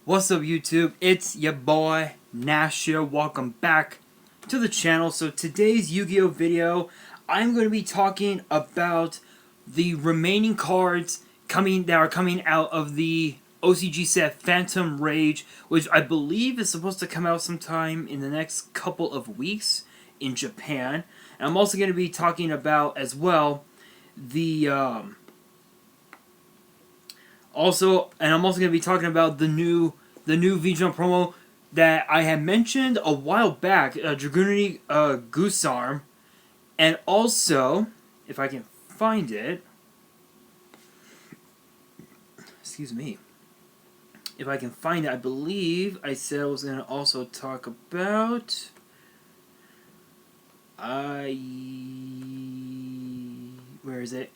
What's up, YouTube? It's your boy Nash here. Welcome back to the channel. So today's Yu-Gi-Oh video, I'm going to be talking about the remaining cards that are coming out of the OCG set Phantom Rage, which I believe is supposed to come out sometime in the next couple of weeks in Japan. And I'm also going to be talking about as well the I'm also going to be talking about the new VJump promo that I had mentioned a while back, Dragunity Goose Arm, and also, if I can find it, excuse me, if I can find it, I believe I said I was going to also talk about, where is it?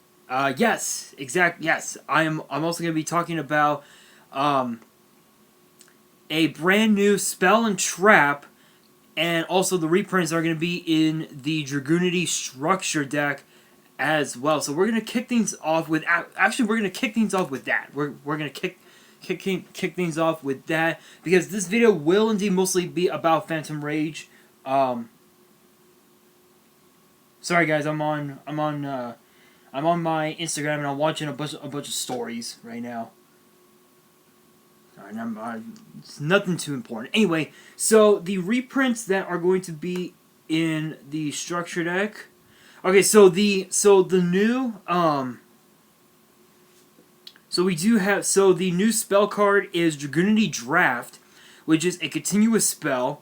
Yes, yes. I'm also going to be talking about a brand new Spell and Trap, and also the reprints are going to be in the Dragunity structure deck as well. So we're going to kick things off with that. We're going to kick things off with that because this video will indeed mostly be about Phantom Rage. Sorry guys, I'm on my Instagram and I'm watching a bunch of stories right now. It's nothing too important. Anyway, so the reprints that are going to be in the structure deck. Okay, so the new the new spell card is Dragunity Draft, which is a continuous spell,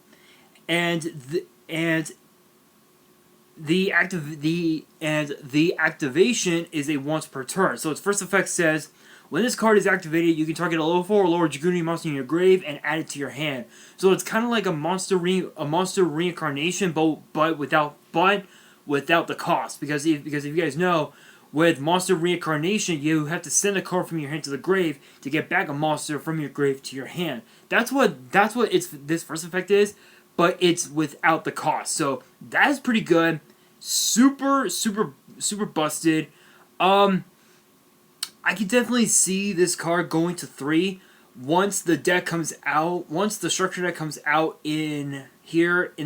and the activation is a once per turn. So its first effect says, when this card is activated, you can target a level 4 or lower Dragunity monster in your grave and add it to your hand. So it's kind of like a monster reincarnation, but without the cost. Because if you guys know, with monster reincarnation, you have to send a card from your hand to the grave to get back a monster from your grave to your hand. That's what this first effect is, but it's without the cost. So that is pretty good. Super busted. I can definitely see this card going to 3 once the deck comes out. Once the structure deck comes out in the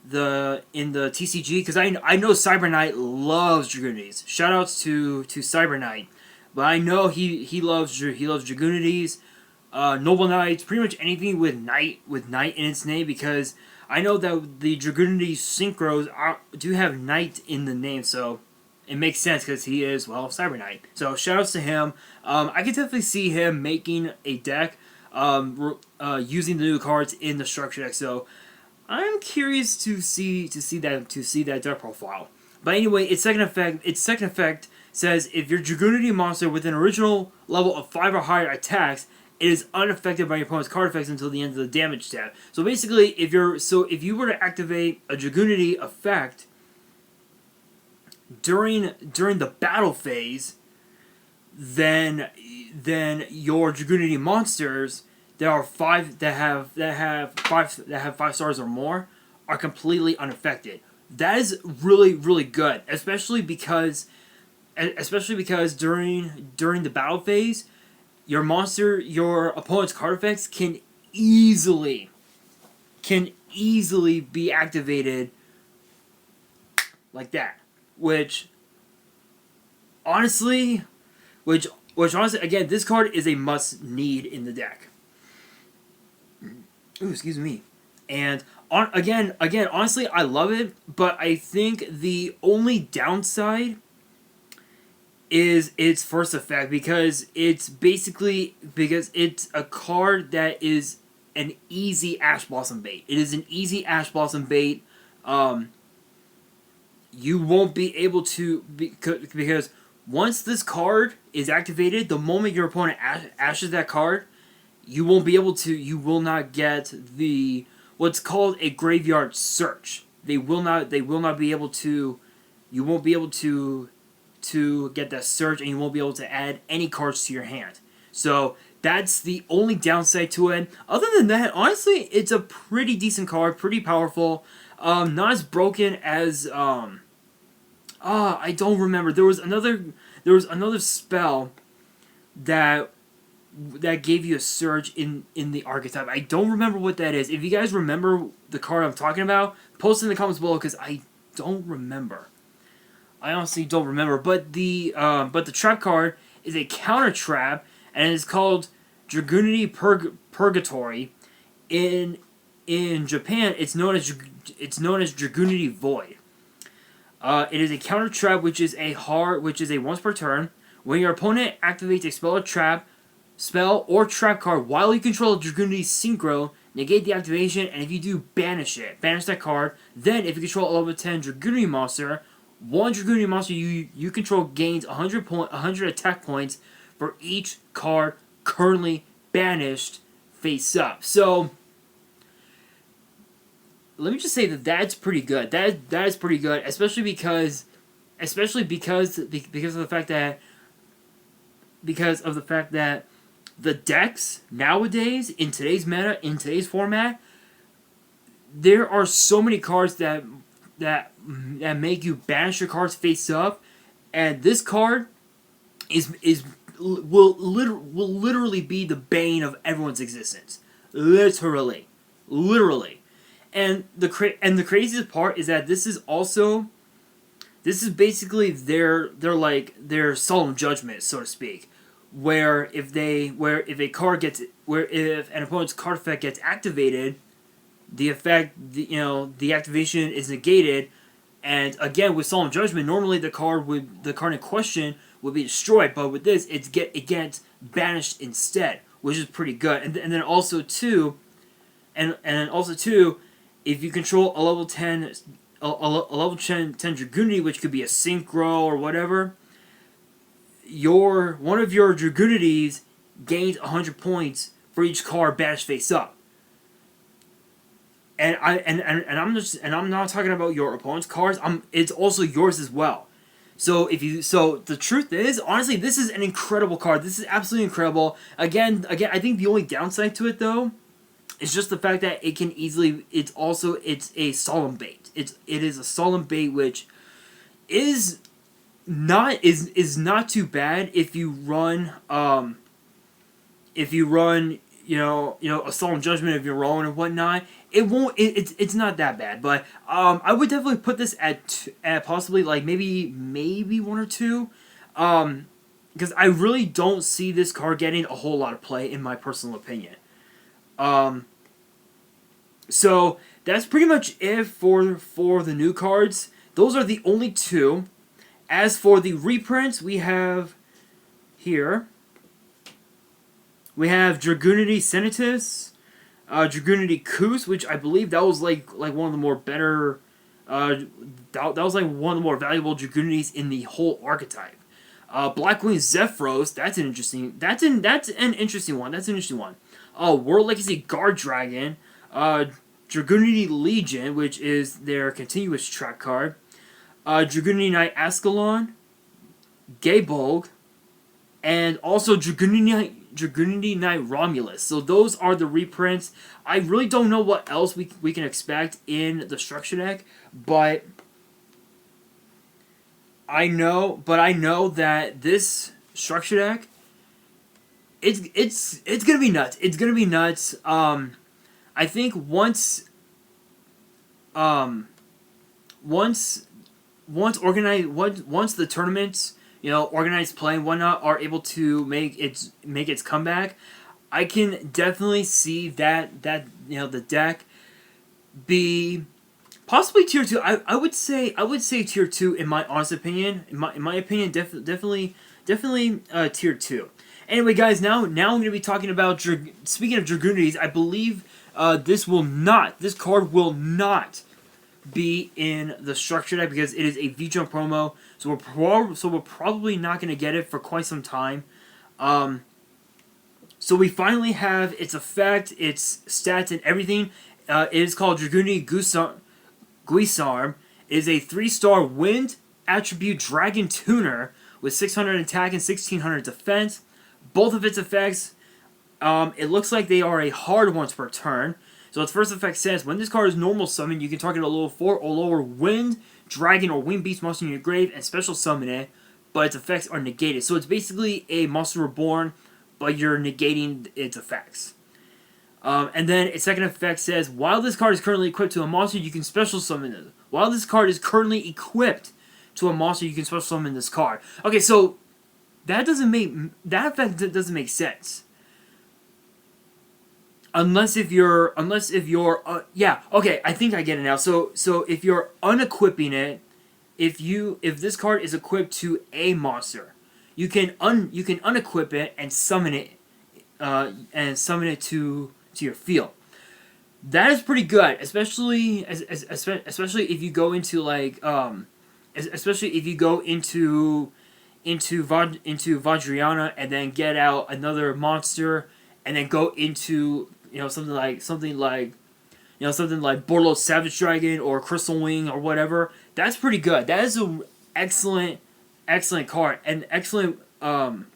TCG, because I know Cyber Knight loves Dragunities. Shoutouts to Cyber Knight, but I know he loves Dragunities, Noble Knights, pretty much anything with Knight in its name, because I know that the Dragunity synchros do have Knight in the name, so it makes sense because he is, well, Cyber Knight. So shoutouts to him. I can definitely see him making a deck using the new cards in the structure deck. So I'm curious to see that deck profile. But anyway, its second effect says if your Dragunity monster with an original level of 5 or higher attacks, it is unaffected by your opponent's card effects until the end of the damage tab. So basically, if you were to activate a Dragunity effect during the battle phase, then your Dragunity monsters that have 5 stars or more are completely unaffected. That is really good, especially because during the battle phase, your opponent's card effects can easily be activated like that. Which honestly, again, this card is a must-need in the deck. Ooh, excuse me. And again, honestly, I love it, but I think the only downside is its first effect, because it's a card that is an easy Ash Blossom bait. It is an easy Ash Blossom bait. You won't be able to, because once this card is activated, the moment your opponent ashes that card, you won't be able to. You will not get what's called a graveyard search. They will not be able to. You won't be able to get that search, and you won't be able to add any cards to your hand. So that's the only downside to it. Other than that, honestly, it's a pretty decent card, pretty powerful. Not as broken as I don't remember. There was another spell that that gave you a surge in the archetype. I don't remember what that is. If you guys remember the card I'm talking about, post in the comments below because I don't remember. I honestly don't remember. But the trap card is a counter trap, and it's called Dragunity Purgatory. In Japan, it's known as Dragunity Void. It is a counter trap, which is a once per turn. When your opponent activates a spell or trap card while you control Dragunity Synchro, negate the activation, and if you do, banish it. Banish that card. Then, if you control a level 10 Dragunity monster, one Dragunity monster you control gains 100 attack points for each card currently banished face up. So, let me just say that that's pretty good. That is pretty good, especially because of the fact that the decks nowadays in today's meta, in today's format, there are so many cards that make you banish your cards face up, and this card will literally be the bane of everyone's existence. Literally. And the craziest part is that this is basically their solemn judgment, so to speak, where if an opponent's card effect gets activated, the activation is negated, and again with solemn judgment, normally the card in question would be destroyed, but with this it gets banished instead, which is pretty good. And then also too, if you control a level 10 Dragunity, which could be a Synchro or whatever, one of your Dragunities gains 100 points for each card banished face up. And I'm not talking about your opponent's cards. It's also yours as well. So the truth is, honestly, this is an incredible card. This is absolutely incredible. Again, I think the only downside to it though is just the fact that it can easily. It's a solemn bait. It is a solemn bait, which is not too bad if you run a solemn judgment of your own and whatnot. It's not that bad, but I would definitely put this at possibly like maybe 1 or 2, because I really don't see this card getting a whole lot of play in my personal opinion. So that's pretty much it for the new cards. Those are the only 2. As for the reprints, we have here. We have Dragunity Senatus, Dragunity Kus, which I believe that was like one of the more better. That was like one of the more valuable Dragunities in the whole archetype. Blackwing Zephyros, that's an interesting one. World Legacy Guard Dragon, Dragunity Legion, which is their continuous track card. Dragunity Knight Ascalon, Gaybolg, and also Dragunity Knight Romulus. So those are the reprints. I really don't know what else we can expect in the structure deck, but I know that this structure deck, it's gonna be nuts. It's gonna be nuts. I think once the tournaments, organized play and whatnot are able to make its comeback, I can definitely see that the deck be possibly tier 2. I would say tier 2 in my honest opinion. In my opinion, definitely tier 2. Anyway, guys, now I'm going to be talking about speaking of Dragunities. I believe this card will not be in the structure deck because it is a V-Jump promo, so we're probably not going to get it for quite some time. So we finally have its effect, its stats, and everything. It is called Dragunity Guisarm. It is a 3-star wind attribute dragon tuner with 600 attack and 1600 defense. Both of its effects, it looks like they are a hard once per turn. So its first effect says, when this card is normal summon, you can target a level 4 or lower wind, dragon, or wind beast monster in your grave and special summon it, but its effects are negated. So it's basically a Monster Reborn, but you're negating its effects. And then its second effect says, while this card is currently equipped to a monster, you can special summon it. While this card is currently equipped to a monster, you can special summon this card. Okay, so that effect doesn't make sense. Unless if you're yeah, okay, I think I get it now. So if you're unequipping it, if this card is equipped to a monster, you can unequip it and summon it to your field. That is pretty good, especially if you go into like especially if you go into Vajrayana and then get out another monster and then go into something like Borlo Savage Dragon or Crystal Wing or whatever. That's pretty good. That is an excellent card, an excellent one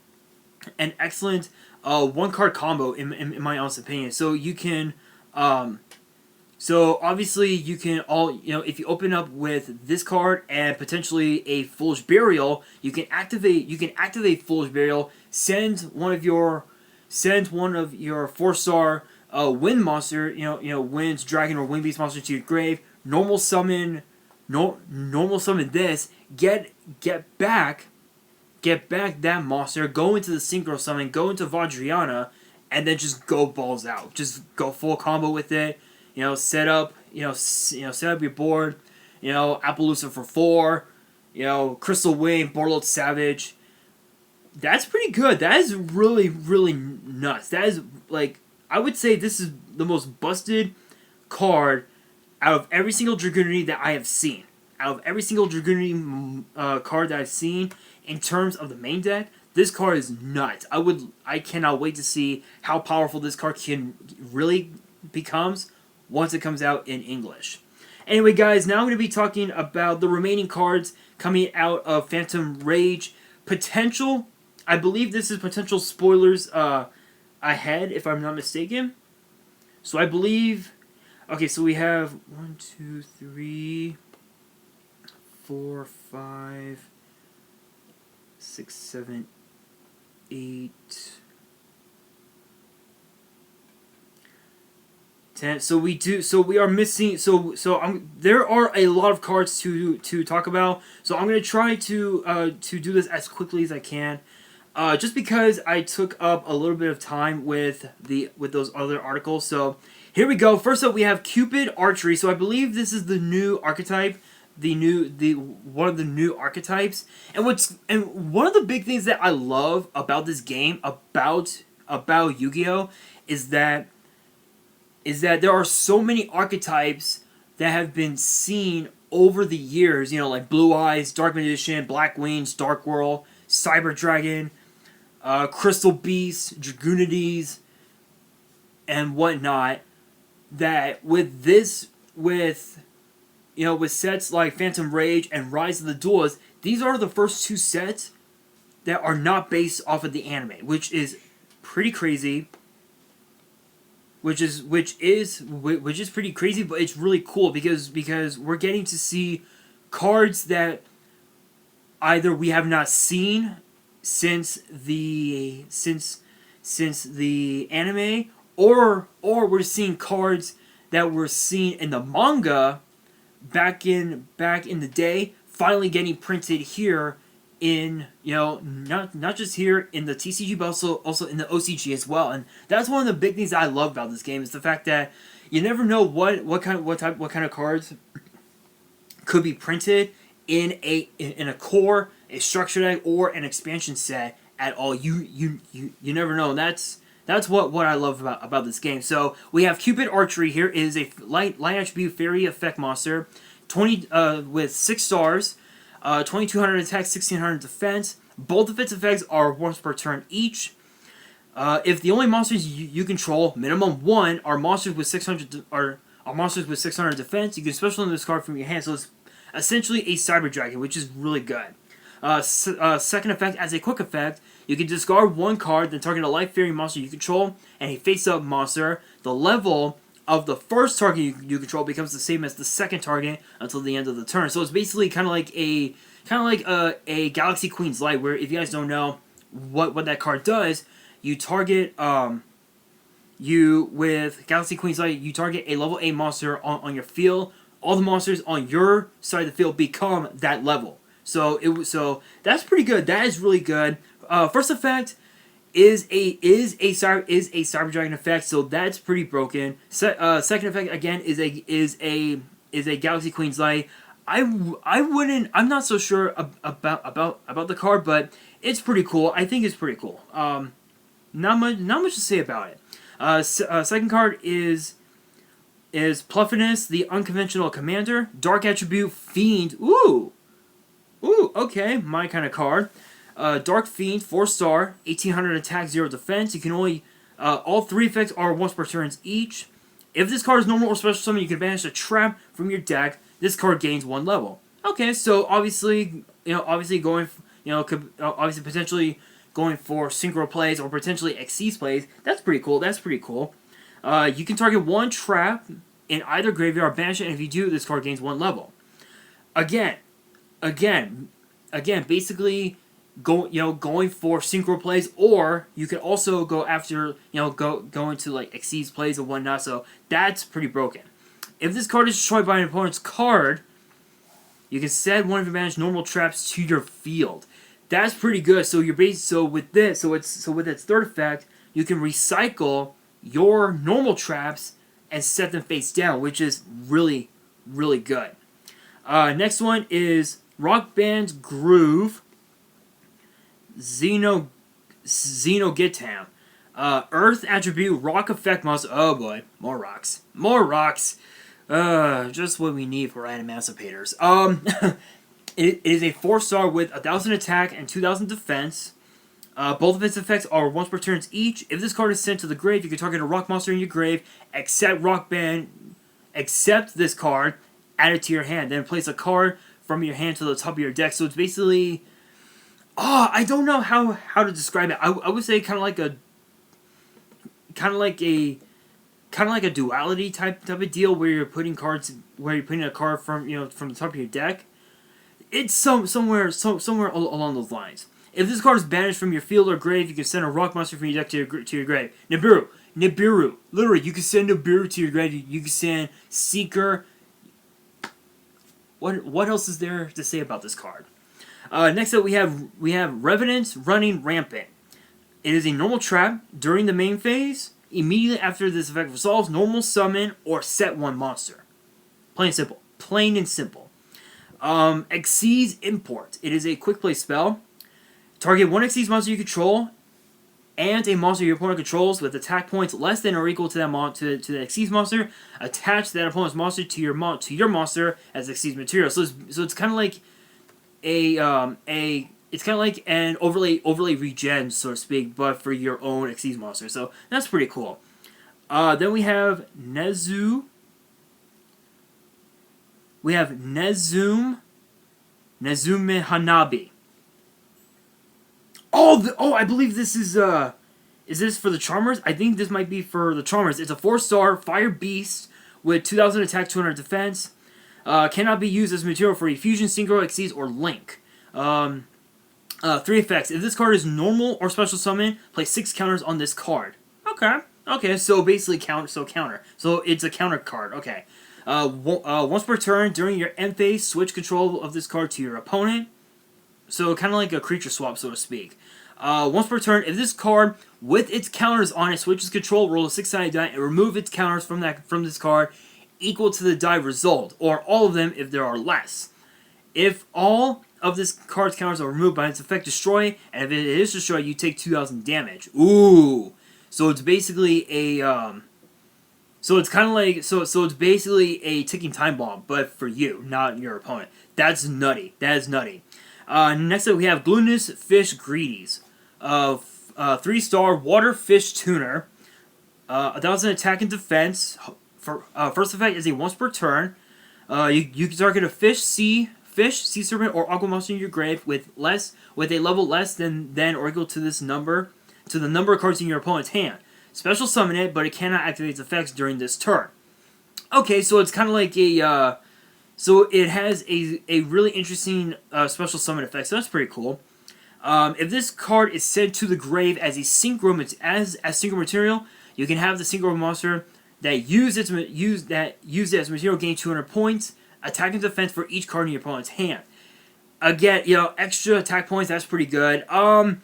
card combo in my honest opinion. So you can so obviously you can if you open up with this card and potentially a Foolish Burial, you can activate Foolish Burial, send one of your 4-star wind monster, winds, dragon, or wind beast monster to your grave. Normal summon this. Get back that monster. Go into the synchro summon. Go into Vajrayana, and then just go balls out. Just go full combo with it. Set up your board. Appaloosa for 4. Crystal Wing, Borlo Savage. That's pretty good. That is really, really nuts. That is, like, I would say this is the most busted card out of every single Dragunity that I have seen. Out of every single Dragunity card that I've seen in terms of the main deck, this card is nuts. I cannot wait to see how powerful this card can really becomes once it comes out in English. Anyway, guys, now I'm going to be talking about the remaining cards coming out of Phantom Rage. Potential, I believe this is potential spoilers ahead, if I'm not mistaken. So I believe, okay, so we have 1, 2, 3, 4, 5, 6, 7, 8, 10. So we are missing. There are a lot of cards to talk about. So I'm gonna try to do this as quickly as I can. Just because I took up a little bit of time with those other articles. So here we go. First up, we have Cupid Archery. So I believe this is the new archetype, one of the new archetypes. And one of the big things that I love about this game, about Yu-Gi-Oh, is that there are so many archetypes that have been seen over the years. Like Blue Eyes, Dark Magician, Black Wings, Dark World, Cyber Dragon, Crystal Beast, Dragunities, and whatnot. That with sets like Phantom Rage and Rise of the Duelists, these are the first 2 sets that are not based off of the anime, which is pretty crazy. Which is pretty crazy, but it's really cool because we're getting to see cards that either we have not seen since the anime, or we're seeing cards that were seen in the manga back in the day, finally getting printed here in not just here in the TCG, but also in the OCG as well. And that's one of the big things that I love about this game, is the fact that you never know what kind of cards could be printed in a core, a structure deck, or an expansion set at all. You never know. And that's what I love about this game. So we have Cupid Archery here. It is a light attribute fairy effect monster, 20 with 6 stars. 2200 attack, 1600 defense. Both of its effects are once per turn each. If the only monsters you control, minimum 1, are monsters with 600 defense, you can special summon this card from your hand. So it's essentially a Cyber Dragon, which is really good. Second effect, as a quick effect, you can discard 1 card, then target a life fairy monster you control and a face-up monster. The level of the first target you control becomes the same as the second target until the end of the turn. So it's basically kind of like a Galaxy Queen's Light, where if you guys don't know what that card does, you target you with Galaxy Queen's Light, you target a level 8 monster on your field. All the monsters on your side of the field become that level. So that's pretty good. That is really good. First effect is a Cyber Dragon effect, so that's pretty broken. Second effect again is a Galaxy Queen's Light. I'm not so sure about the card, but it's pretty cool. I think it's pretty cool. Not much to say about it. Second card is Pluffiness, the Unconventional Commander. Dark Attribute, Fiend. Ooh, okay, my kind of card. Dark Fiend, 4-star, 1800 attack, 0 defense. You can only all 3 effects are once per turn each. If this card is normal or special summon, you can banish a trap from your deck. This card gains 1 level. Okay, so obviously going, obviously potentially going for synchro plays or potentially exceeds plays. That's pretty cool. You can target 1 trap in either graveyard, banish it, and if you do, this card gains 1 level. Again, basically going for synchro plays, or you could also go after go into like exceeds plays and whatnot. So that's pretty broken. If this card is destroyed by an opponent's card, you can send one of your managed normal traps to your field. That's pretty good. So with its third effect, you can recycle your normal traps and set them face down, which is really, really good. Next one is Rock Band's Groove, Xenogitam. Earth attribute, rock effect monster. Oh boy, more rocks. Just what we need for emancipators. It is a 4-star with 1000 attack and 2000 defense. Both of its effects are once per turn each. If this card is sent to the grave, you can target a rock monster in your grave, accept this card, add it to your hand, then place a card from your hand to the top of your deck. So it's basically, I don't know how to describe it. I would say kind of like a duality type of deal where you're putting a card from the top of your deck. It's somewhere along those lines. If this card is banished from your field or grave, you can send a rock monster from your deck to your grave. Nibiru. Literally, you can send Nibiru to your grave. You can send Seeker. What else is there to say about this card? Next up, we have Revenant Running Rampant. It is a normal trap during the main phase. Immediately after this effect resolves, normal summon or set 1 monster. Plain and simple. Exceeds Import. It is a quick play spell. Target 1 Exceeds monster you control and a monster your opponent controls with attack points less than or equal to that to the Exceeds monster. Attach that opponent's monster to your monster as Exceeds material. So it's kind of like it's kind of like an overlay regen, so to speak, but for your own Exceeds monster. So that's pretty cool. Then we have Nezume Hanabi. I believe this is this for the Charmers? I think this might be for the Charmers. It's a 4-star fire beast with 2000 attack, 200 defense. Cannot be used as material for Fusion, Synchro, Exceeds, or Link. 3 effects. If this card is normal or special summon, place 6 counters on this card. Okay, so basically counter. So it's a counter card. Okay. Once per turn, during your end phase, switch control of this card to your opponent. So kind of like a creature swap, so to speak. Once per turn, if this card with its counters on it switches control, roll a 6-sided die and remove its counters from this card equal to the die result, or all of them if there are less. If all of this card's counters are removed by its effect, destroy, and if it is destroyed, you take 2000 damage. Ooh, so it's basically a it's basically a ticking time bomb, but for you, not your opponent. That's nutty. Next up, we have Gluttonous Fish Greedies. 3-star Water Fish Tuner. 1000 attack and defense. First effect is a once per turn. You can target a sea serpent, or aqua monster in your grave with a level less than or equal to the number of cards in your opponent's hand. Special summon it, but it cannot activate its effects during this turn. Okay, so it's kind of like so it has a really interesting special summon effect, so that's pretty cool. If this card is sent to the grave as a synchro material, you can have the synchro monster that use it as material gain 200 points. Attack and defense for each card in your opponent's hand. Again, extra attack points. That's pretty good. I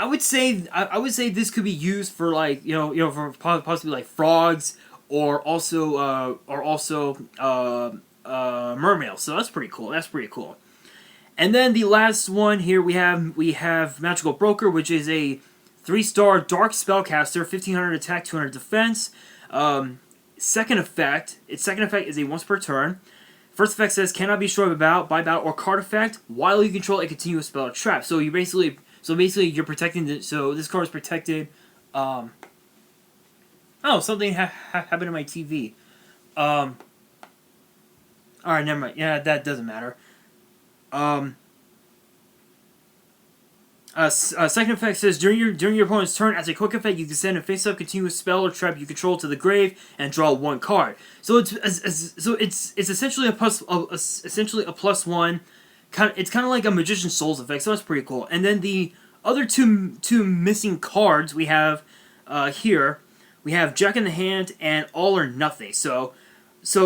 would say this could be used for like for possibly like frogs or also mermaids. So that's pretty cool. And then the last one here we have Magical Broker, which is a 3-star dark spellcaster, 1500 attack, 200 defense. Second effect is a once per turn. First effect says cannot be destroyed by battle or card effect while you control a continuous spell or trap. So basically you're protecting so this card is protected. Oh, something happened to my TV. All right, never mind. Yeah, that doesn't matter. Second effect says during your opponent's turn, as a quick effect, you can send a face-up continuous spell or trap you control to the grave and draw 1 card. So it's essentially a +1. It's kind of like a Magician's Souls effect. So that's pretty cool. And then the other two missing cards we have here, we have Jack in the Hand and All or Nothing. So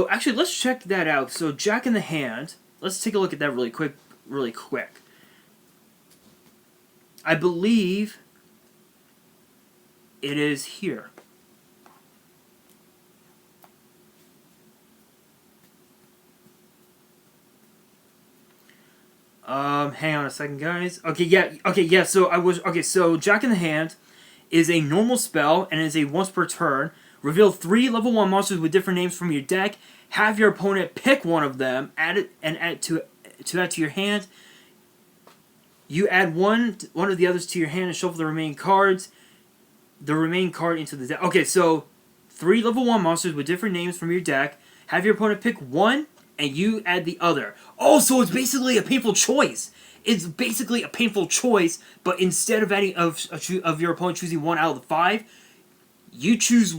actually, let's check that out. So Jack in the Hand. Let's take a look at that really quick. I believe it is here. Hang on a second, guys. Okay, yeah. So Jack in the Hand is a normal spell and is a once per turn. Reveal 3 level 1 monsters with different names from your deck. Have your opponent pick one of them, add to your hand. You add one of the others to your hand and shuffle the remaining cards. The remaining card into the deck. Okay, so 3 level 1 monsters with different names from your deck. Have your opponent pick one, and you add the other. Oh, so it's basically a painful choice. It's basically a painful choice, but instead of adding of your opponent choosing one out of the 5, you choose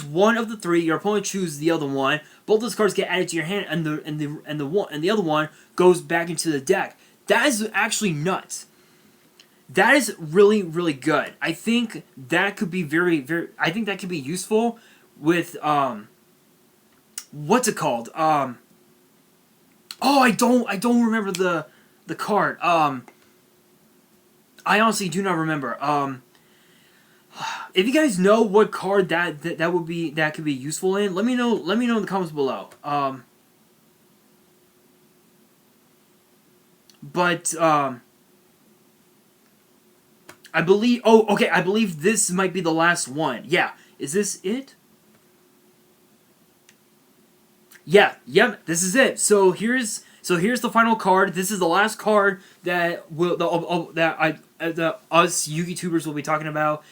one of the 3. Your opponent chooses the other one. Both those cards get added to your hand, and the other one goes back into the deck. That is actually nuts. That is really, really good. I think that could be I think that could be useful with what's it called? Oh, I don't remember the card. I honestly do not remember. If you guys know what card that could be useful in, let me know in the comments below. But I believe. Oh, okay. I believe this might be the last one. Yeah. Is this it? Yeah. Yep. This is it. So here's the final card. This is the last card that us YouTubers will be talking about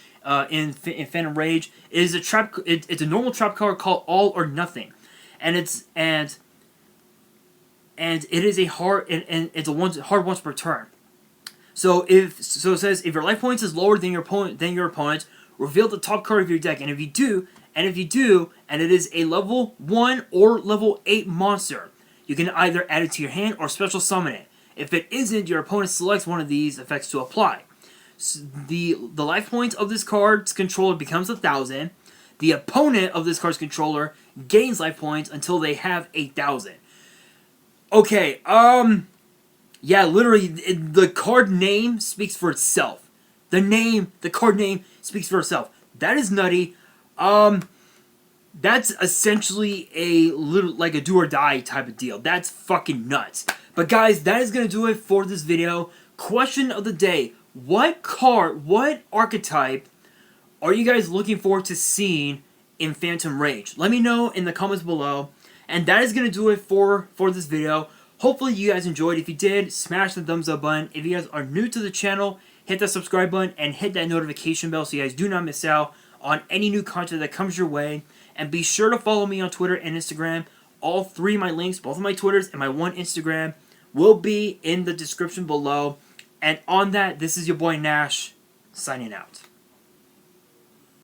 in Phantom Rage. It is a trap. It's a normal trap card called All or Nothing, and it is a hard hard once per turn. So it says if your life points is lower than your opponent, reveal the top card of your deck, and if you do, and it is a level 1 or level 8 monster, you can either add it to your hand or special summon it. If it isn't, your opponent selects one of these effects to apply. So the life points of this card's controller becomes 1,000. The opponent of this card's controller gains life points until they have 8,000. Okay, yeah, literally, the card name speaks for itself. The card name speaks for itself. That is nutty. That's essentially a do or die type of deal. That's fucking nuts. But guys, that is gonna do it for this video. Question of the day: what archetype are you guys looking forward to seeing in Phantom Rage? Let me know in the comments below. And that is gonna do it for this video. Hopefully you guys enjoyed. If you did, smash the thumbs up button. If you guys are new to the channel, hit that subscribe button and hit that notification bell so you guys do not miss out on any new content that comes your way. And be sure to follow me on Twitter and Instagram. All 3 of my links, both of my Twitters and my one Instagram, will be in the description below. And on that, this is your boy Nash, signing out.